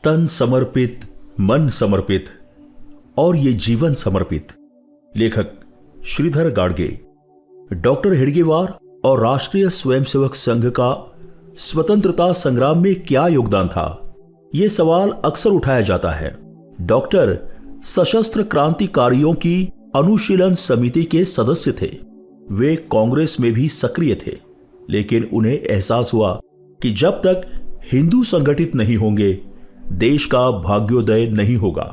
तन समर्पित, मन समर्पित और ये जीवन समर्पित। लेखक श्रीधर गाडगे। डॉक्टर हेडगेवार और राष्ट्रीय स्वयंसेवक संघ का स्वतंत्रता संग्राम में क्या योगदान था, ये सवाल अक्सर उठाया जाता है। डॉक्टर सशस्त्र क्रांतिकारियों की अनुशीलन समिति के सदस्य थे। वे कांग्रेस में भी सक्रिय थे, लेकिन उन्हें एहसास हुआ कि जब तक हिंदू संगठित नहीं होंगे, देश का भाग्योदय नहीं होगा।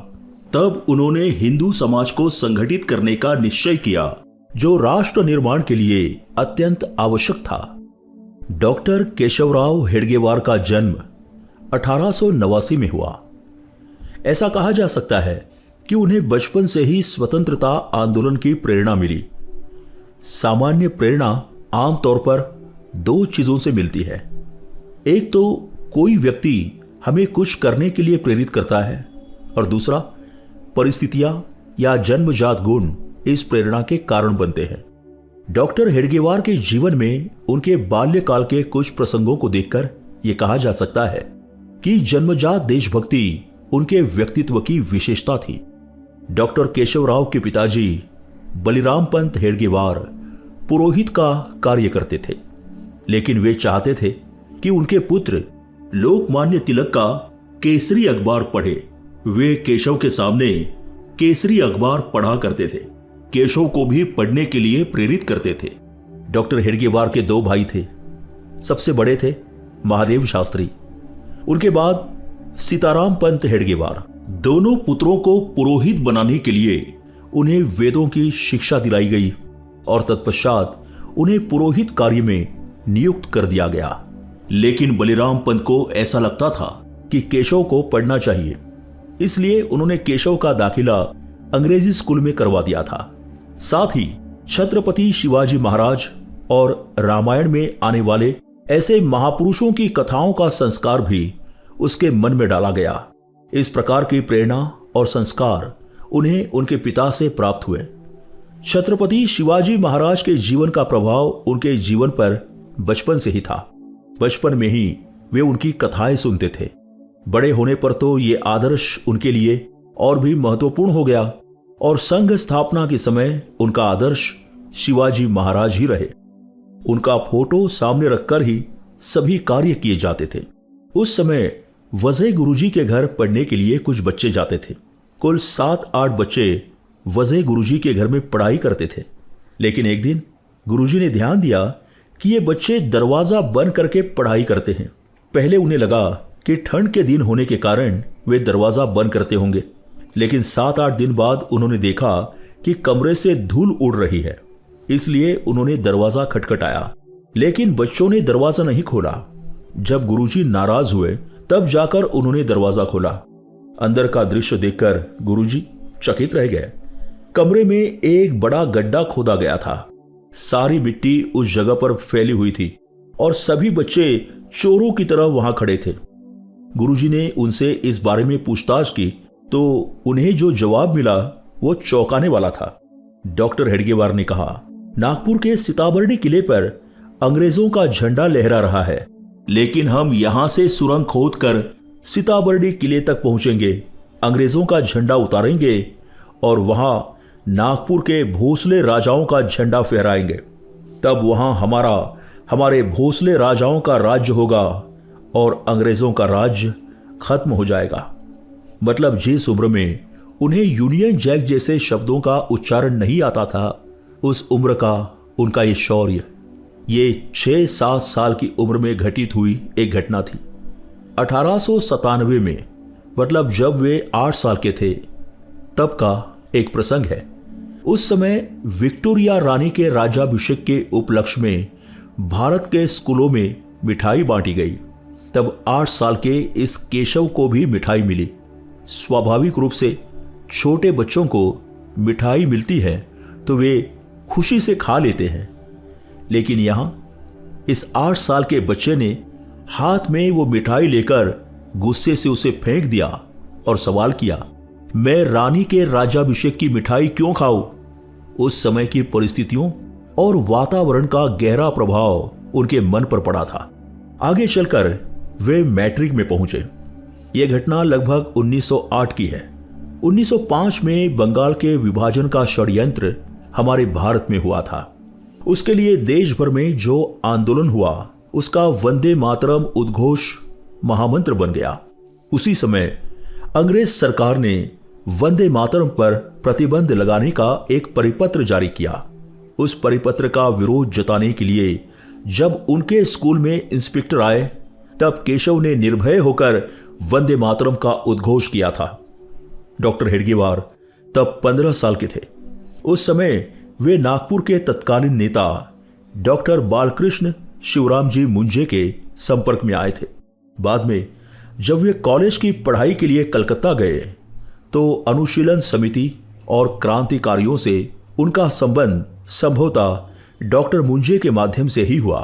तब उन्होंने हिंदू समाज को संगठित करने का निश्चय किया, जो राष्ट्र निर्माण के लिए अत्यंत आवश्यक था। डॉक्टर केशवराव हेडगेवार का जन्म 1889 में हुआ। ऐसा कहा जा सकता है कि उन्हें बचपन से ही स्वतंत्रता आंदोलन की प्रेरणा मिली। सामान्य प्रेरणा आमतौर पर दो चीजों से मिलती है। एक तो कोई व्यक्ति हमें कुछ करने के लिए प्रेरित करता है, और दूसरा परिस्थितियां या जन्मजात गुण इस प्रेरणा के कारण बनते हैं। डॉक्टर हेडगेवार के जीवन में उनके बाल्यकाल के कुछ प्रसंगों को देखकर यह कहा जा सकता है कि जन्मजात देशभक्ति उनके व्यक्तित्व की विशेषता थी। डॉक्टर केशवराव के पिताजी बलिराम पंत हेडगेवार पुरोहित का कार्य करते थे, लेकिन वे चाहते थे कि उनके पुत्र लोकमान्य तिलक का केसरी अखबार पढ़े। वे केशव के सामने केसरी अखबार पढ़ा करते थे, केशव को भी पढ़ने के लिए प्रेरित करते थे। डॉक्टर हेडगेवार के दो भाई थे। सबसे बड़े थे महादेव शास्त्री, उनके बाद सीताराम पंत हेडगेवार। दोनों पुत्रों को पुरोहित बनाने के लिए उन्हें वेदों की शिक्षा दिलाई गई और तत्पश्चात उन्हें पुरोहित कार्य में नियुक्त कर दिया गया। लेकिन बलिराम पंत को ऐसा लगता था कि केशव को पढ़ना चाहिए, इसलिए उन्होंने केशव का दाखिला अंग्रेजी स्कूल में करवा दिया था। साथ ही छत्रपति शिवाजी महाराज और रामायण में आने वाले ऐसे महापुरुषों की कथाओं का संस्कार भी उसके मन में डाला गया। इस प्रकार की प्रेरणा और संस्कार उन्हें उनके पिता से प्राप्त हुए। छत्रपति शिवाजी महाराज के जीवन का प्रभाव उनके जीवन पर बचपन से ही था। बचपन में ही वे उनकी कथाएं सुनते थे। बड़े होने पर तो ये आदर्श उनके लिए और भी महत्वपूर्ण हो गया, और संघ स्थापना के समय उनका आदर्श शिवाजी महाराज ही रहे। उनका फोटो सामने रखकर ही सभी कार्य किए जाते थे। उस समय वजह गुरुजी के घर पढ़ने के लिए कुछ बच्चे जाते थे। कुल 7-8 बच्चे वजह गुरुजी के घर में पढ़ाई करते थे। लेकिन एक दिन गुरुजी ने ध्यान दिया कि ये बच्चे दरवाजा बंद करके पढ़ाई करते हैं। पहले उन्हें लगा कि ठंड के दिन होने के कारण वे दरवाजा बंद करते होंगे, लेकिन 7-8 दिन बाद उन्होंने देखा कि कमरे से धूल उड़ रही है, इसलिए उन्होंने दरवाजा खटखटाया, लेकिन बच्चों ने दरवाजा नहीं खोला। जब गुरुजी नाराज हुए तब जाकर उन्होंने दरवाजा खोला। अंदर का दृश्य देखकर गुरुजी चकित रह गए। कमरे में एक बड़ा गड्ढा खोदा गया था। सारी मिट्टी उस जगह पर फैली हुई थी और सभी बच्चे चोरों की तरह वहां खड़े थे। गुरुजी ने उनसे इस बारे में पूछताछ की तो उन्हें जो जवाब मिला वो चौंकाने वाला था। डॉक्टर हेडगेवार ने कहा, नागपुर के सीताबर्डी किले पर अंग्रेजों का झंडा लहरा रहा है, लेकिन हम यहां से सुरंग खोदकर सीताबर्डी किले तक पहुंचेंगे, अंग्रेजों का झंडा उतारेंगे और वहां नागपुर के भोसले राजाओं का झंडा फहराएंगे। तब वहां हमारे भोसले राजाओं का राज्य होगा और अंग्रेजों का राज्य खत्म हो जाएगा। मतलब जिस उम्र में उन्हें यूनियन जैक जैसे शब्दों का उच्चारण नहीं आता था, उस उम्र का उनका ये शौर्य, ये 6-7 साल की उम्र में घटित हुई एक घटना थी। 1897 में, मतलब जब वे 8 साल के थे, तब का एक प्रसंग है। उस समय विक्टोरिया रानी के राज्याभिषेक के उपलक्ष्य में भारत के स्कूलों में मिठाई बांटी गई। तब 8 साल के इस केशव को भी मिठाई मिली। स्वाभाविक रूप से छोटे बच्चों को मिठाई मिलती है तो वे खुशी से खा लेते हैं, लेकिन यहां इस 8 साल के बच्चे ने हाथ में वो मिठाई लेकर गुस्से से उसे फेंक दिया और सवाल किया, मैं रानी के राज्याभिषेक की मिठाई क्यों खाऊं? उस समय की परिस्थितियों और वातावरण का गहरा प्रभाव उनके मन पर पड़ा था। आगे चलकर वे मैट्रिक में पहुंचे। यह घटना लगभग 1908 की है। 1905 में बंगाल के विभाजन का षड्यंत्र हमारे भारत में हुआ था। उसके लिए देश भर में जो आंदोलन हुआ उसका वंदे मातरम उद्घोष महामंत्र बन गया। उसी समय अंग्रेज सरकार ने वंदे मातरम पर प्रतिबंध लगाने का एक परिपत्र जारी किया। उस परिपत्र का विरोध जताने के लिए जब उनके स्कूल में इंस्पेक्टर आए तब केशव ने निर्भय होकर वंदे मातरम का उद्घोष किया था। डॉक्टर हेडगेवार तब 15 साल के थे। उस समय वे नागपुर के तत्कालीन नेता डॉक्टर बालकृष्ण शिवरामजी मुंजे के संपर्क में आए थे। बाद में जब वे कॉलेज की पढ़ाई के लिए कलकत्ता गए तो अनुशीलन समिति और क्रांतिकारियों से उनका संबंध संभवतः डॉक्टर मुंजे के माध्यम से ही हुआ।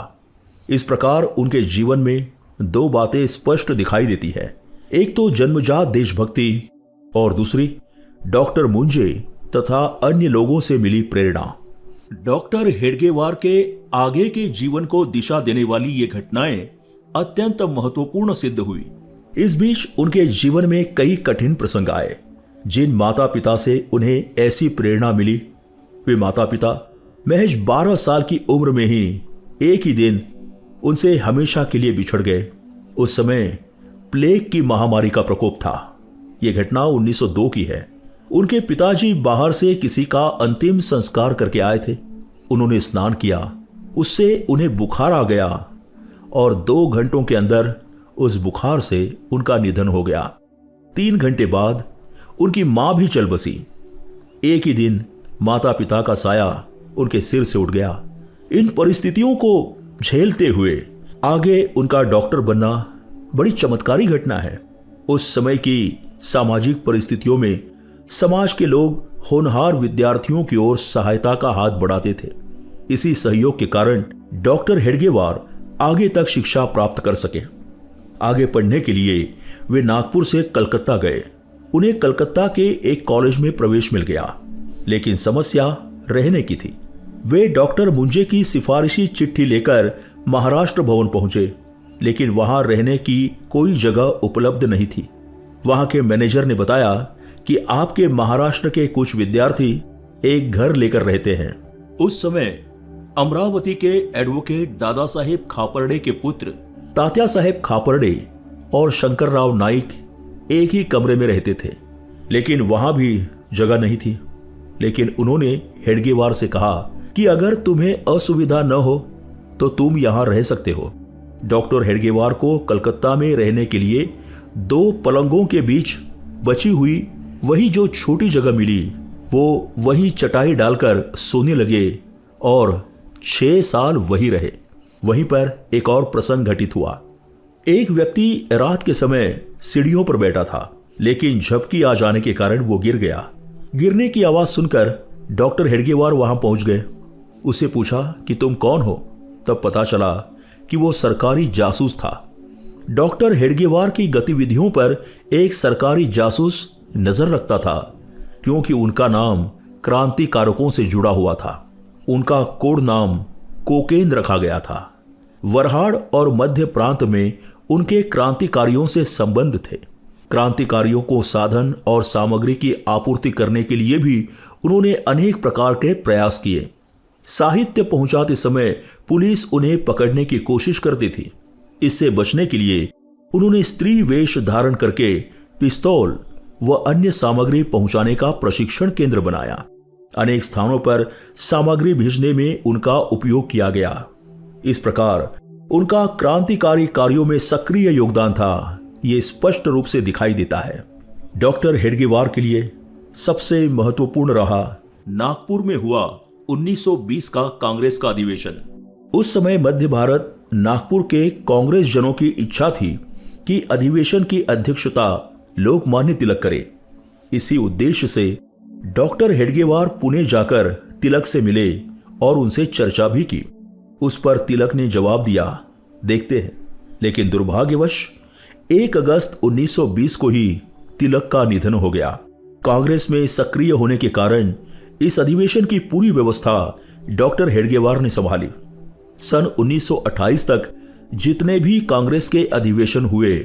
इस प्रकार उनके जीवन में दो बातें स्पष्ट दिखाई देती है, एक तो जन्मजात देशभक्ति और दूसरी डॉक्टर मुंजे तथा अन्य लोगों से मिली प्रेरणा। डॉक्टर हेडगेवार के आगे के जीवन को दिशा देने वाली ये घटनाएं अत्यंत महत्वपूर्ण सिद्ध हुई। इस बीच उनके जीवन में कई कठिन प्रसंग आए जिन माता पिता से उन्हें ऐसी प्रेरणा मिली। वे माता पिता महज 12 साल की उम्र में ही एक ही दिन उनसे हमेशा के लिए बिछड़ गए। उस समय प्लेग की महामारी का प्रकोप था। यह घटना 1902 की है। उनके पिताजी बाहर से किसी का अंतिम संस्कार करके आए थे। उन्होंने स्नान किया, उससे उन्हें बुखार आ गया और 2 घंटों के अंदर उस बुखार से उनका निधन हो गया। 3 घंटे बाद उनकी मां भी चल बसी। एक ही दिन माता पिता का साया उनके सिर से उठ गया। इन परिस्थितियों को झेलते हुए आगे उनका डॉक्टर बनना बड़ी चमत्कारी घटना है। उस समय की सामाजिक परिस्थितियों में समाज के लोग होनहार विद्यार्थियों की ओर सहायता का हाथ बढ़ाते थे। इसी सहयोग के कारण डॉक्टर हेडगेवार आगे तक शिक्षा प्राप्त कर सके। आगे पढ़ने के लिए वे नागपुर से कलकत्ता गए। उन्हें कलकत्ता के एक कॉलेज में प्रवेश मिल गया, लेकिन समस्या रहने की थी। वे डॉक्टर मुंजे की सिफारिशी चिट्ठी लेकर महाराष्ट्र भवन पहुंचे, लेकिन वहां रहने की कोई जगह उपलब्ध नहीं थी। वहां के मैनेजर ने बताया कि आपके महाराष्ट्र के कुछ विद्यार्थी एक घर लेकर रहते हैं। उस समय अमरावती के एडवोकेट दादा साहेब खापर्डे के पुत्र तात्या साहेब खापर्डे और शंकरराव नाइक एक ही कमरे में रहते थे, लेकिन वहां भी जगह नहीं थी। लेकिन उन्होंने हेडगेवार से कहा कि अगर तुम्हें असुविधा न हो तो तुम यहां रह सकते हो। डॉक्टर हेडगेवार को कलकत्ता में रहने के लिए 2 पलंगों के बीच बची हुई वही जो छोटी जगह मिली, वो वही चटाई डालकर सोने लगे और 6 साल वही रहे। वहीं पर एक और प्रसंग घटित हुआ। एक व्यक्ति रात के समय सीढ़ियों पर बैठा था, लेकिन झपकी आ जाने के कारण वो गिर गया। गिरने की आवाज सुनकर डॉक्टर हेडगेवार वहां पहुंच गए। उससे पूछा कि तुम कौन हो? तब पता चला कि वो सरकारी जासूस था। डॉक्टर हेडगेवार की गतिविधियों पर एक सरकारी जासूस नजर रखता था, क्योंकि उनका नाम क्रांतिकारकों से जुड़ा हुआ था। उनका कोड नाम कोकेन रखा गया था। वरहाड़ और मध्य प्रांत में उनके क्रांतिकारियों से संबंध थे। क्रांतिकारियों को साधन और सामग्री की आपूर्ति करने के लिए भी उन्होंने अनेक प्रकार के प्रयास किए। साहित्य पहुंचाते समय पुलिस उन्हें पकड़ने की कोशिश करती थी। इससे बचने के लिए उन्होंने स्त्री वेश धारण करके पिस्तौल व अन्य सामग्री पहुंचाने का प्रशिक्षण केंद्र बनाया। अनेक स्थानों पर सामग्री भेजने में उनका उपयोग किया गया। इस प्रकार उनका क्रांतिकारी कार्यों में सक्रिय योगदान था, ये स्पष्ट रूप से दिखाई देता है। डॉक्टर हेडगेवार के लिए सबसे महत्वपूर्ण रहा नागपुर में हुआ 1920 का कांग्रेस का अधिवेशन। उस समय मध्य भारत नागपुर के कांग्रेस जनों की इच्छा थी कि अधिवेशन की अध्यक्षता लोकमान्य तिलक करे। इसी उद्देश्य से डॉक्टर हेडगेवार पुणे जाकर तिलक से मिले और उनसे चर्चा भी की। उस पर तिलक ने जवाब दिया, देखते हैं। लेकिन दुर्भाग्यवश 1 अगस्त 1920 को ही तिलक का निधन हो गया। कांग्रेस में सक्रिय होने के कारण इस अधिवेशन की पूरी व्यवस्था डॉक्टर हेडगेवार ने संभाली। सन 1928 तक जितने भी कांग्रेस के अधिवेशन हुए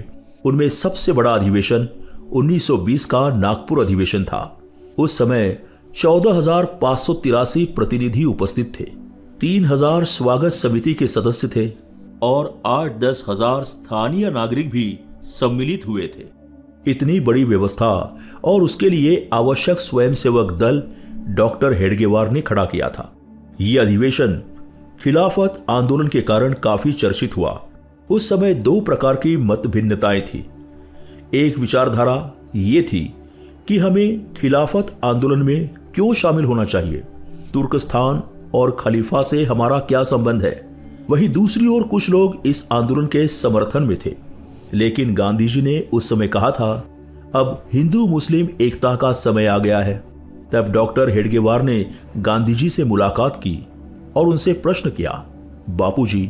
उनमें सबसे बड़ा अधिवेशन 1920 का नागपुर अधिवेशन था। उस समय 14,583 प्रतिनिधि उपस्थित थे, 3,000 स्वागत समिति के सदस्य थे और 8-10 हजार स्थानीय नागरिक भी सम्मिलित हुए थे। इतनी बड़ी व्यवस्था और उसके लिए आवश्यक स्वयंसेवक दल डॉक्टर हेडगेवार ने खड़ा किया था। यह अधिवेशन खिलाफत आंदोलन के कारण काफी चर्चित हुआ। उस समय दो प्रकार की मत भिन्नताएं थी। एक विचारधारा ये थी कि हमें खिलाफत आंदोलन में क्यों शामिल होना चाहिए, तुर्कस्तान और खलीफा से हमारा क्या संबंध है। वहीं दूसरी ओर कुछ लोग इस आंदोलन के समर्थन में थे, लेकिन गांधी जी ने उस समय कहा था अब हिंदू मुस्लिम एकता का समय आ गया है। तब डॉक्टर हेडगेवार ने गांधी जी से मुलाकात की और उनसे प्रश्न किया, बापूजी,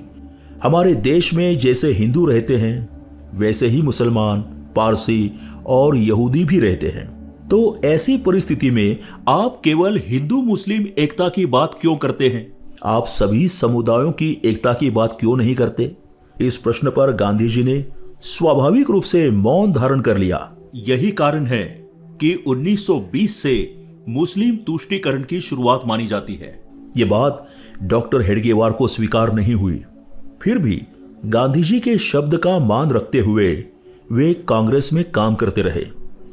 हमारे देश में जैसे हिंदू रहते हैं वैसे ही मुसलमान, पारसी और यहूदी भी रहते हैं, तो ऐसी परिस्थिति में आप केवल हिंदू मुस्लिम एकता की बात क्यों करते हैं? आप सभी समुदायों की एकता की बात क्यों नहीं करते? इस प्रश्न पर गांधी जी ने स्वाभाविक रूप से मौन धारण कर लिया। यही कारण है कि 1920 से मुस्लिम तुष्टीकरण की शुरुआत मानी जाती है। ये बात डॉक्टर हेडगेवार को स्वीकार नहीं हुई। फिर भी गांधी जी के शब्द का मान रखते हुए वे कांग्रेस में काम करते रहे।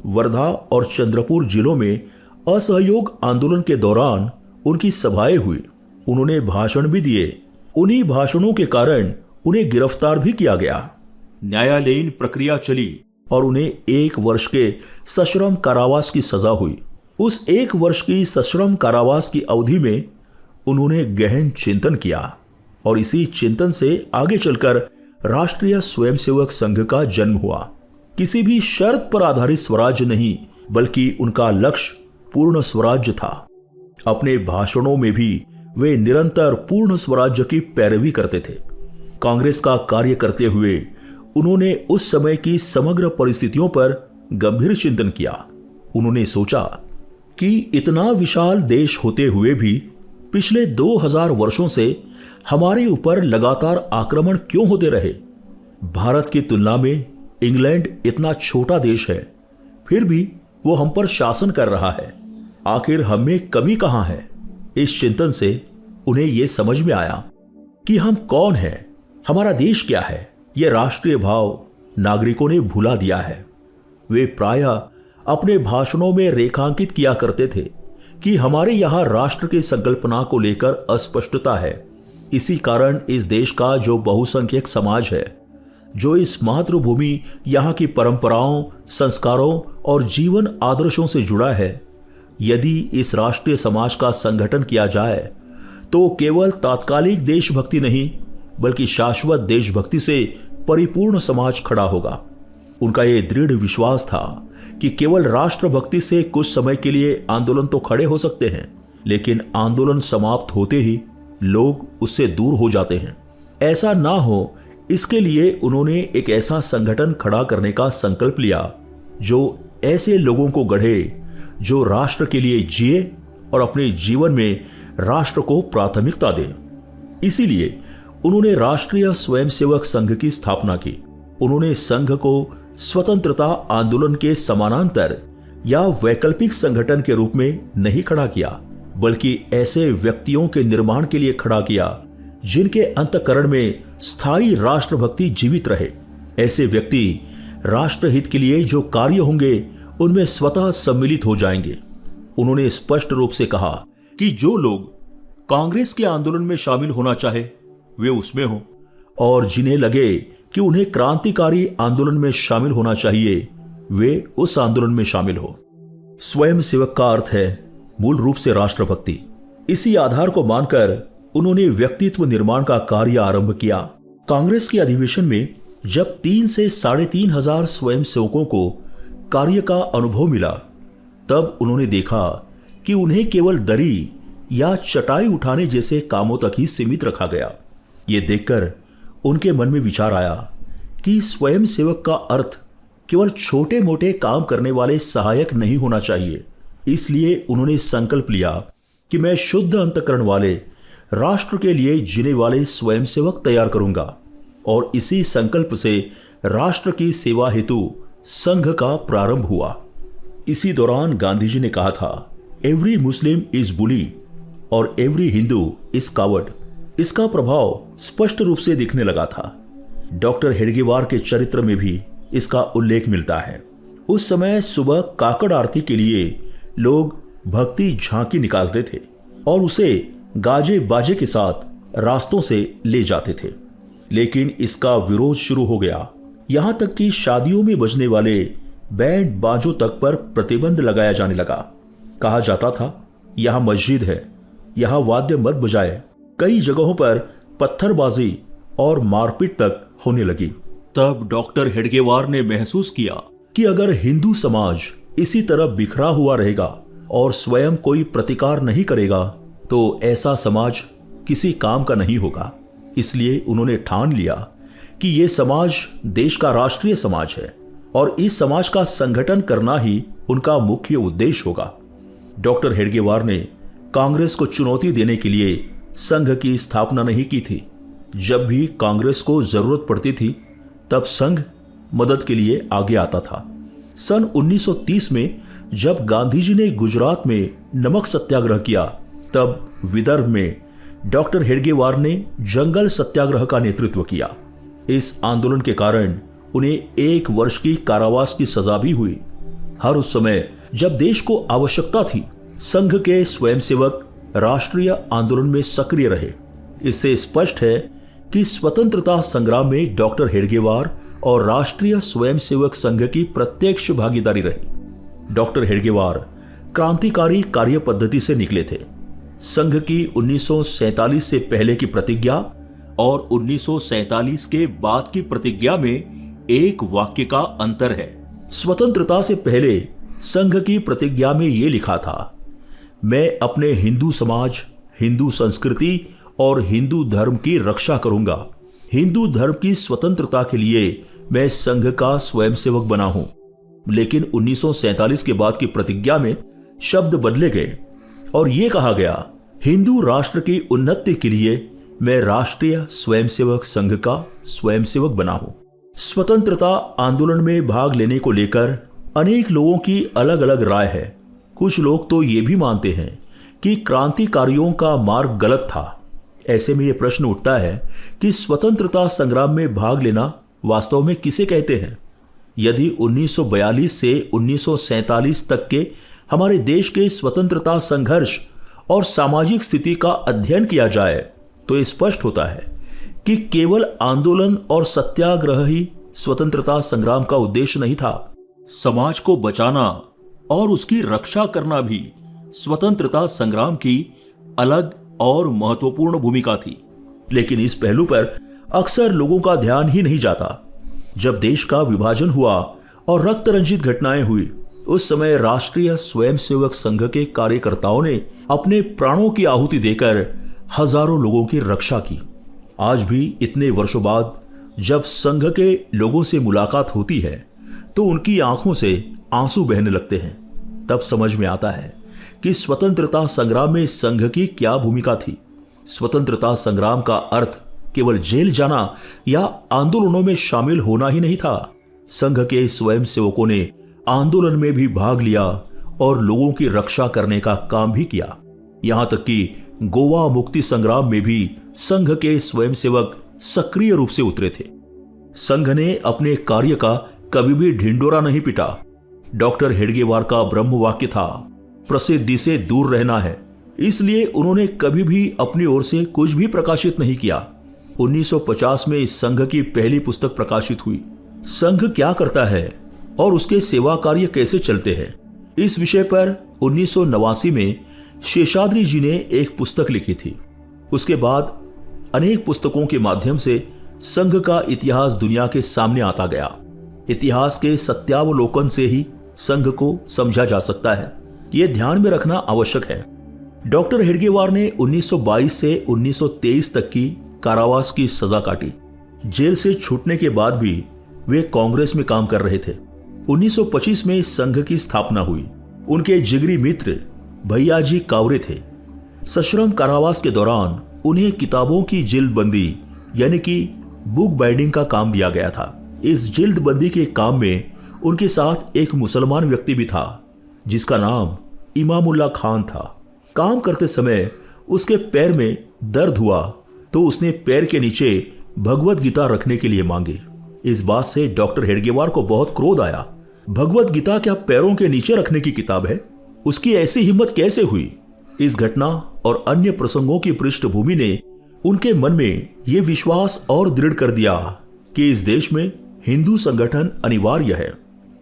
वर्धा और चंद्रपुर जिलों में असहयोग आंदोलन के दौरान उनकी सभाएं हुई, उन्होंने भाषण भी दिए। उन्हीं भाषणों के कारण उन्हें गिरफ्तार भी किया गया। न्यायालयीन प्रक्रिया चली और उन्हें 1 वर्ष के सश्रम कारावास की सजा हुई। उस 1 वर्ष की सश्रम कारावास की अवधि में उन्होंने गहन चिंतन किया और इसी चिंतन से आगे चलकर राष्ट्रीय स्वयंसेवक संघ का जन्म हुआ। किसी भी शर्त पर आधारित स्वराज्य नहीं, बल्कि उनका लक्ष्य पूर्ण स्वराज्य था। अपने भाषणों में भी वे निरंतर पूर्ण स्वराज्य की पैरवी करते थे। कांग्रेस का कार्य करते हुए उन्होंने उस समय की समग्र परिस्थितियों पर गंभीर चिंतन किया। उन्होंने सोचा कि इतना विशाल देश होते हुए भी पिछले 2000 वर्षों से हमारे ऊपर लगातार आक्रमण क्यों होते रहे। भारत की तुलना में इंग्लैंड इतना छोटा देश है, फिर भी वो हम पर शासन कर रहा है। आखिर हम में कमी कहां है? इस चिंतन से उन्हें यह समझ में आया कि हम कौन हैं, हमारा देश क्या है। यह राष्ट्रीय भाव नागरिकों ने भुला दिया है। वे प्रायः अपने भाषणों में रेखांकित किया करते थे कि हमारे यहाँ राष्ट्र की संकल्पना को लेकर अस्पष्टता है। इसी कारण इस देश का जो बहुसंख्यक समाज है, जो इस मातृभूमि यहाँ की परंपराओं, संस्कारों और जीवन आदर्शों से जुड़ा है, यदि इस राष्ट्रीय समाज का संगठन किया जाए तो केवल तात्कालिक देशभक्ति नहीं, बल्कि शाश्वत देशभक्ति से परिपूर्ण समाज खड़ा होगा। उनका ये दृढ़ विश्वास था कि केवल राष्ट्रभक्ति से कुछ समय के लिए आंदोलन तो खड़े हो सकते हैं, लेकिन आंदोलन समाप्त होते ही लोग उससे दूर हो जाते हैं। ऐसा ना हो, इसके लिए उन्होंने एक ऐसा संगठन खड़ा करने का संकल्प लिया जो ऐसे लोगों को गढ़े जो राष्ट्र के लिए जिए और अपने जीवन में राष्ट्र को प्राथमिकता दे। इसीलिए उन्होंने राष्ट्रीय स्वयंसेवक संघ की स्थापना की। उन्होंने संघ को स्वतंत्रता आंदोलन के समानांतर या वैकल्पिक संगठन के रूप में नहीं खड़ा किया, बल्कि ऐसे व्यक्तियों के निर्माण के लिए खड़ा किया जिनके अंतःकरण में स्थायी राष्ट्रभक्ति जीवित रहे। ऐसे व्यक्ति राष्ट्रहित के लिए जो कार्य होंगे उनमें स्वतः सम्मिलित हो जाएंगे। उन्होंने स्पष्ट रूप से कहा कि जो लोग कांग्रेस के आंदोलन में शामिल होना चाहे वे उसमें हो, और जिन्हें लगे कि उन्हें क्रांतिकारी आंदोलन में शामिल होना चाहिए वे उस आंदोलन में शामिल हो। स्वयंसेवक का अर्थ है मूल रूप से राष्ट्रभक्ति। इसी आधार को मानकर उन्होंने व्यक्तित्व निर्माण का कार्य आरंभ किया। कांग्रेस के अधिवेशन में जब 3 से 3.5 हजार स्वयंसेवकों को कार्य का अनुभव मिला, तब उन्होंने देखा कि उन्हें केवल दरी या चटाई उठाने जैसे कामों तक ही सीमित रखा गया। ये देखकर उनके मन में विचार आया कि स्वयंसेवक का अर्थ केवल छोटे मोटे काम करने वाले सहायक नहीं होना चाहिए। इसलिए उन्होंने संकल्प लिया कि मैं शुद्ध अंतःकरण वाले, राष्ट्र के लिए जीने वाले स्वयंसेवक तैयार करूंगा। और इसी संकल्प से राष्ट्र की सेवा हेतु संघ का प्रारंभ हुआ। इसी दौरान गांधी जी ने कहा था, एवरी मुस्लिम इज बुली और एवरी हिंदू इज कावर्ड। इसका प्रभाव स्पष्ट रूप से दिखने लगा था। डॉक्टर हेडगेवार के चरित्र में भी इसका उल्लेख मिलता है। उस समय सुबह काकड़ आरती के लिए लोग भक्ति झांकी निकालते थे और उसे गाजे बाजे के साथ रास्तों से ले जाते थे, लेकिन इसका विरोध शुरू हो गया। यहां तक कि शादियों में बजने वाले बैंड बाजों तक पर प्रतिबंध लगाया जाने लगा। कहा जाता था, यहां मस्जिद है, यहां वाद्य मत बजाए। कई जगहों पर पत्थरबाजी और मारपीट तक होने लगी। तब डॉक्टर हेडगेवार ने महसूस किया कि अगर हिंदू समाज इसी तरह बिखरा हुआ रहेगा और स्वयं कोई प्रतिकार नहीं करेगा तो ऐसा समाज किसी काम का नहीं होगा। इसलिए उन्होंने ठान लिया कि ये समाज देश का राष्ट्रीय समाज है और इस समाज का संगठन करना ही उनका मुख्य उद्देश्य होगा। डॉक्टर हेडगेवार ने कांग्रेस को चुनौती देने के लिए संघ की स्थापना नहीं की थी। जब भी कांग्रेस को जरूरत पड़ती थी तब संघ मदद के लिए आगे आता था। सन 1930 में जब गांधी जी ने गुजरात में नमक सत्याग्रह किया, तब विदर्भ में डॉक्टर हेडगेवार ने जंगल सत्याग्रह का नेतृत्व किया। इस आंदोलन के कारण उन्हें 1 वर्ष की कारावास की सजा भी हुई। हर उस समय जब देश को आवश्यकता थी, संघ के स्वयंसेवक राष्ट्रीय आंदोलन में सक्रिय रहे। इससे स्पष्ट है कि स्वतंत्रता संग्राम में डॉक्टर हेडगेवार और राष्ट्रीय स्वयंसेवक संघ की प्रत्यक्ष भागीदारी रही। डॉक्टर हेडगेवार क्रांतिकारी कार्य पद्धति से निकले थे। संघ की 1947 से पहले की प्रतिज्ञा और 1947 के बाद की प्रतिज्ञा में एक वाक्य का अंतर है। स्वतंत्रता से पहले संघ की प्रतिज्ञा में यह लिखा था, मैं अपने हिंदू समाज, हिंदू संस्कृति और हिंदू धर्म की रक्षा करूंगा। हिंदू धर्म की स्वतंत्रता के लिए मैं संघ का स्वयंसेवक बना हूं। लेकिन 1947 के बाद की प्रतिज्ञा में शब्द बदले गए और यह कहा गया, हिंदू राष्ट्र की उन्नति के लिए मैं राष्ट्रीय स्वयंसेवक संघ का स्वयंसेवक बना हूं। स्वतंत्रता आंदोलन में भाग लेने को लेकर अनेक लोगों की अलग अलग राय है। कुछ लोग तो ये भी मानते हैं कि क्रांतिकारियों का मार्ग गलत था। ऐसे में यह प्रश्न उठता है कि स्वतंत्रता संग्राम में भाग लेना वास्तव में किसे कहते हैं? यदि 1942 से 1947 तक के हमारे देश के स्वतंत्रता संघर्ष और सामाजिक स्थिति का अध्ययन किया जाए तो स्पष्ट होता है कि केवल आंदोलन और सत्याग्रह ही स्वतंत्रता संग्राम का उद्देश्य नहीं था। समाज को बचाना और उसकी रक्षा करना भी स्वतंत्रता संग्राम की अलग और महत्वपूर्ण भूमिका थी। लेकिन इस पहलू पर अक्सर लोगों का ध्यान ही नहीं जाता। जब देश का विभाजन हुआ और रक्त रंजित घटनाएं हुई, उस समय राष्ट्रीय स्वयंसेवक संघ के कार्यकर्ताओं ने अपने प्राणों की आहुति देकर हजारों लोगों की रक्षा की। आज भी इतने वर्षों बाद जब संघ के लोगों से मुलाकात होती है तो उनकी आंखों से आंसू बहने लगते हैं। तब समझ में आता है कि स्वतंत्रता संग्राम में संघ की क्या भूमिका थी। स्वतंत्रता संग्राम का अर्थ केवल जेल जाना या आंदोलनों में शामिल होना ही नहीं था। संघ के स्वयंसेवकों ने आंदोलन में भी भाग लिया और लोगों की रक्षा करने का काम भी किया। यहां तक कि गोवा मुक्ति संग्राम में भी संघ के स्वयंसेवक सक्रिय रूप से उतरे थे। संघ ने अपने कार्य का कभी भी ढिंडोरा नहीं पिटा। डॉक्टर हेडगेवार का ब्रह्म वाक्य था, प्रसिद्धि से दूर रहना है। इसलिए उन्होंने कभी भी अपनी ओर से कुछ भी प्रकाशित नहीं किया। 1950 में इस संघ की पहली पुस्तक प्रकाशित हुई। संघ क्या करता है और उसके सेवा कार्य कैसे चलते हैं, इस विषय पर 1989 में शेषाद्री जी ने एक पुस्तक लिखी थी। उसके बाद अनेक पुस्तकों के माध्यम से संघ का इतिहास दुनिया के सामने आता गया। इतिहास के सत्यावलोकन से ही संघ को समझा जा सकता है, यह ध्यान में रखना आवश्यक है। डॉक्टर हेडगेवार ने 1922 से 1923 तक की कारावास की सजा काटी। जेल से छूटने के बाद भी वे कांग्रेस में काम कर रहे थे। 1925 में संघ की स्थापना हुई। उनके जिगरी मित्र भैयाजी कावरे थे। सश्रम कारावास के दौरान उन्हें किताबों की जिल्दबंदी यानी कि बुक बाइंडिंग का काम दिया गया था। इस जिल्दबंदी के काम में उनके साथ एक मुसलमान व्यक्ति भी था जिसका नाम इमामुल्ला खान था। काम करते समय उसके पैर में दर्द हुआ तो उसने पैर के नीचे भगवत गीता रखने के लिए मांगी। इस बात से डॉक्टर हेडगेवार को बहुत क्रोध आया। भगवत गीता क्या पैरों के नीचे रखने की किताब है? उसकी ऐसी हिम्मत कैसे हुई? इस घटना और अन्य प्रसंगों की पृष्ठभूमि ने उनके मन में यह विश्वास और दृढ़ कर दिया कि इस देश में हिंदू संगठन अनिवार्य है।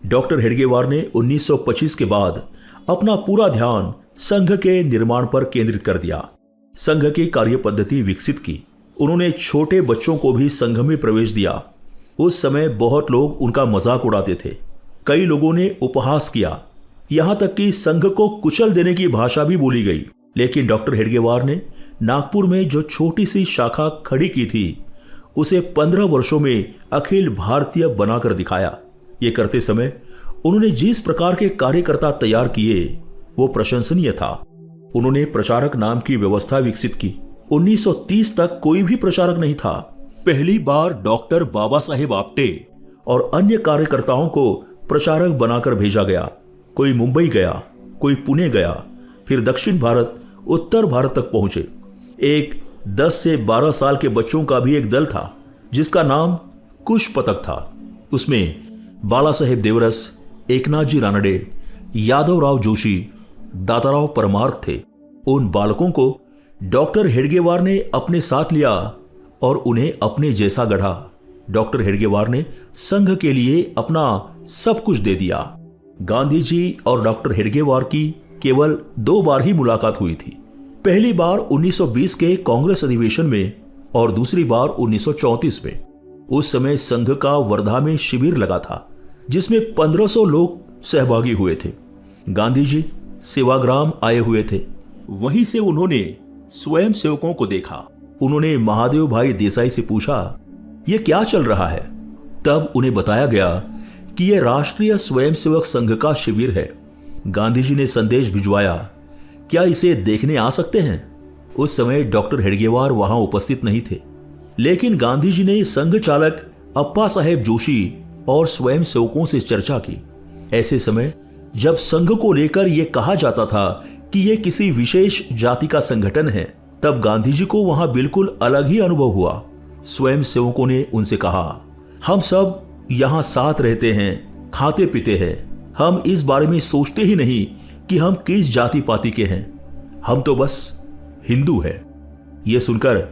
डॉक्टर हेडगेवार ने 1925 के बाद अपना पूरा ध्यान संघ के निर्माण पर केंद्रित कर दिया। संघ की कार्य पद्धति विकसित की। उन्होंने छोटे बच्चों को भी संघ में प्रवेश दिया। उस समय बहुत लोग उनका मजाक उड़ाते थे। कई लोगों ने उपहास किया, यहां तक कि संघ को कुचल देने की भाषा भी बोली गई। लेकिन डॉक्टर हेडगेवार ने नागपुर में जो छोटी सी शाखा खड़ी की थी उसे 15 वर्षों में अखिल भारतीय बनाकर दिखाया। ये करते समय उन्होंने जिस प्रकार के कार्यकर्ता तैयार किए वो प्रशंसनीय था। उन्होंने प्रचारक नाम की व्यवस्था विकसित की। 1930 तक कोई भी प्रचारक नहीं था। पहली बार डॉक्टर बाबा साहेब आप्टे और अन्य कार्यकर्ताओं को प्रचारक बनाकर भेजा गया। कोई मुंबई गया, कोई पुणे गया, फिर दक्षिण भारत, उत्तर भारत तक पहुंचे। एक 10 से 12 साल के बच्चों का भी एक दल था जिसका नाम कुश पतक था। उसमें बाला साहेब देवरस, एकनाथजी रानडे, यादवराव जोशी, दाताराव परमार्थ थे। उन बालकों को डॉक्टर हेडगेवार ने अपने साथ लिया और उन्हें अपने जैसा गढ़ा। डॉक्टर हेडगेवार ने संघ के लिए अपना सब कुछ दे दिया। गांधी जी और डॉक्टर हेडगेवार की केवल 2 बार ही मुलाकात हुई थी। पहली बार 1920 के कांग्रेस अधिवेशन में और दूसरी बार 1934 में। उस समय संघ का वर्धा में शिविर लगा था जिसमें 1500 लोग सहभागी हुए थे। गांधी जी सेवाग्राम आए हुए थे। वहीं से उन्होंने स्वयं सेवकों को देखा। उन्होंने महादेव भाई देसाई से पूछा, यह क्या चल रहा है? तब उन्हें बताया गया कि यह राष्ट्रीय स्वयंसेवक संघ का शिविर है। गांधी जी ने संदेश भिजवाया, क्या इसे देखने आ सकते हैं? उस समय डॉक्टर हेडगेवार वहां उपस्थित नहीं थे, लेकिन गांधी जी ने संघ चालक अप्पा साहेब जोशी और स्वयं सेवकों से चर्चा की। ऐसे समय जब संघ को लेकर यह कहा जाता था कि यह किसी विशेष जाति का संगठन है, तब गांधी जी को वहां बिल्कुल अलग ही अनुभव हुआ। स्वयं सेवकों ने उनसे कहा, हम सब यहां साथ रहते हैं, खाते पीते हैं, हम इस बारे में सोचते ही नहीं कि हम किस जाति पाति के हैं, हम तो बस हिंदू हैं। यह सुनकर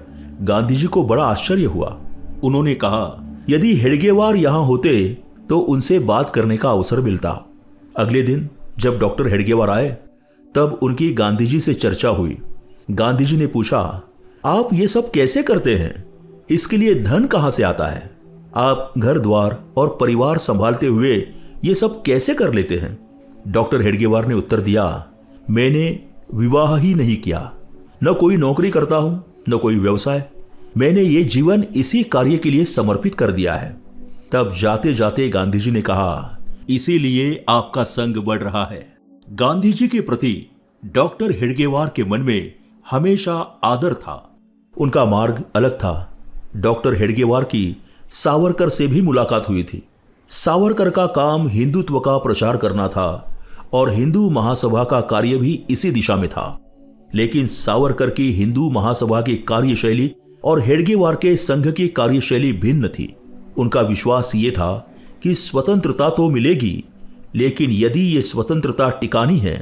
गांधी जी को बड़ा आश्चर्य हुआ। उन्होंने कहा, यदि हेडगेवार यहां होते तो उनसे बात करने का अवसर मिलता। अगले दिन जब डॉक्टर हेडगेवार आए तब उनकी गांधी जी से चर्चा हुई। गांधी जी ने पूछा, आप ये सब कैसे करते हैं? इसके लिए धन कहां से आता है? आप घर द्वार और परिवार संभालते हुए ये सब कैसे कर लेते हैं? डॉक्टर हेडगेवार ने उत्तर दिया, मैंने विवाह ही नहीं किया, न कोई नौकरी करता हूं, न कोई व्यवसाय। मैंने ये जीवन इसी कार्य के लिए समर्पित कर दिया है। तब जाते जाते गांधी जी ने कहा, इसीलिए आपका संघ बढ़ रहा है। गांधी जी के प्रति डॉक्टर हेडगेवार के मन में हमेशा आदर था। उनका मार्ग अलग था। डॉक्टर हेडगेवार की सावरकर से भी मुलाकात हुई थी। सावरकर का काम हिंदुत्व का प्रचार करना था और हिंदू महासभा का कार्य भी इसी दिशा में था। लेकिन सावरकर की हिंदू महासभा की कार्यशैली और हेडगेवार के संघ की कार्यशैली भिन्न थी। उनका विश्वास ये था कि स्वतंत्रता तो मिलेगी, लेकिन यदि ये स्वतंत्रता टिकानी है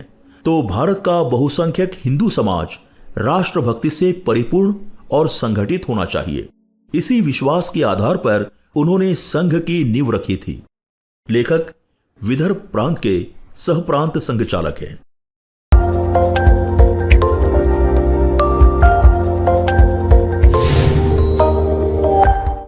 तो भारत का बहुसंख्यक हिंदू समाज राष्ट्रभक्ति से परिपूर्ण और संगठित होना चाहिए। इसी विश्वास के आधार पर उन्होंने संघ की नींव रखी थी। लेखक विदर्भ प्रांत के सह प्रांत संघ चालक हैं।